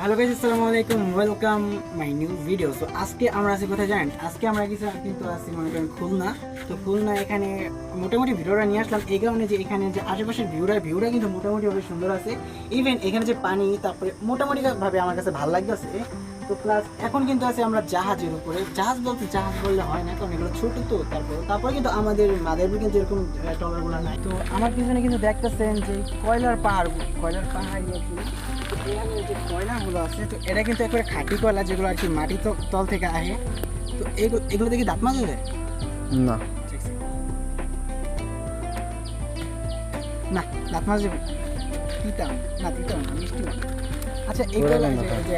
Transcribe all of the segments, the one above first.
Hello guys, আসসালামু আলাইকুম, welcome my new video. So আজকে আমরা আছি কোথায় জানেন? আজকে আমরা কিন্তু আছি মনে করেন খুলনা। তো খুলনা এখানে মোটামুটি ভিডিওটা নিয়ে আসলাম এই কারণে যে এখানে যে আশেপাশের ভিউটা কিন্তু মোটামুটিভাবে সুন্দর আছে। ইভেন এখানে যে পানি, তারপরে মোটামুটিভাবে আমার কাছে ভালো লাগতেছে। তো প্লাস এখন কিন্তু আছে আমরা জাহাজের উপরে। জাহাজ বললে হয় না, কারণ এগুলো ছোট। তো তারপরে কিন্তু আমাদের মাদারীপুর কিন্তু এরকম ট্রলারগুলো নাই। তো আমার পিছনে কিন্তু দেখতেছেন যে কয়লার পাহাড় এখানে যে কয়লাগুলো আছে, তো এটা কিন্তু একবারে খাঁটি কয়লা, যেগুলো আর কি মাটি তল থেকে আসে। তো এগুলো দেখি দাঁত মাজা যায় না, না দাঁত মাজা যাবে তিতাম না মিষ্টি না। আচ্ছা, এগুলো যে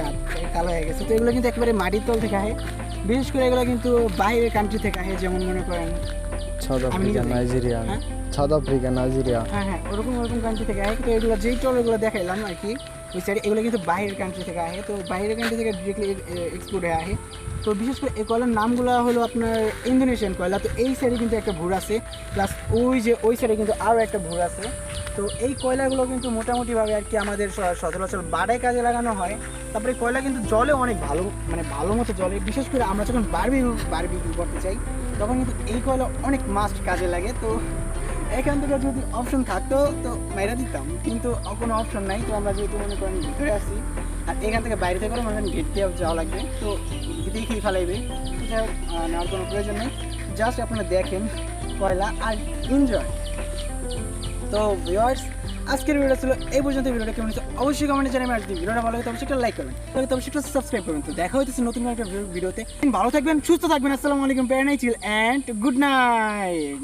কালো হয়ে গেছে, তো এগুলো কিন্তু একেবারে মাটির তল থেকে আসে। বিশেষ করে এগুলো কিন্তু বাইরের কান্ট্রি থেকে আসে, যেমন মনে করেন সাউথ আফ্রিকা, নাইজেরিয়া। হ্যাঁ, ওরকম কান্ট্রি থেকে আসে। তো এগুলো যেই ট্রলারগুলো দেখাইলাম আর কি ওই সাইডে, এগুলো কিন্তু বাইরের কান্ট্রি থেকে আসে। তো বাইরের কান্ট্রি থেকে ডিরেক্টলি এক্সপোর্ট হয়ে আসে। তো বিশেষ করে এই কয়লার নামগুলো হলো আপনার ইন্দোনেশিয়ান কয়লা। তো এই সাইডে কিন্তু একটা ভুর আছে, প্লাস ওই সাইডে কিন্তু আরও একটা ভুর আছে। তো এই কয়লাগুলো কিন্তু মোটামুটিভাবে আর কি আমাদের সচরাচর বাড়ায় কাজে লাগানো হয়। তারপরে কয়লা কিন্তু জলে অনেক ভালো মতো জলে। বিশেষ করে আমরা যখন বারবিকিউ করতে চাই, তখন কিন্তু এই কয়লা অনেক মাস্ট কাজে লাগে। তো এখান থেকে যদি অপশন থাকতো তো মেরা দিতাম, কিন্তু কোনো অপশন নাই। তো আমরা যেহেতু মনে করেন ভিতরে আসি, আর এখান থেকে বাইরে থেকে মনে করেন গেট দিয়ে যাওয়া লাগবে, তো দেখেই ফেলাইবে। যাই হোক, নেওয়ার কোনো প্রয়োজন নেই। জাস্ট আপনারা দেখেন কয়লা আর এনজয়। তো ভিউয়ার্স, আজকের ভিডিওটা ছিল এই পর্যন্ত। ভিডিওটা কেমন হচ্ছে অবশ্যই কমেন্টে জানাবেন। আর যদি ভিডিওটা ভালো লাগে অবশ্যই একটা লাইক করবেন, অবশ্যই একটা সাবস্ক্রাইব করবেন। তো দেখা হইতেছে নতুন একটা ভিডিওতে। ভালো থাকবেন, সুস্থ থাকবেন। আসসালামু আলাইকুম, প্যারানাই চিল অ্যান্ড গুড নাইট।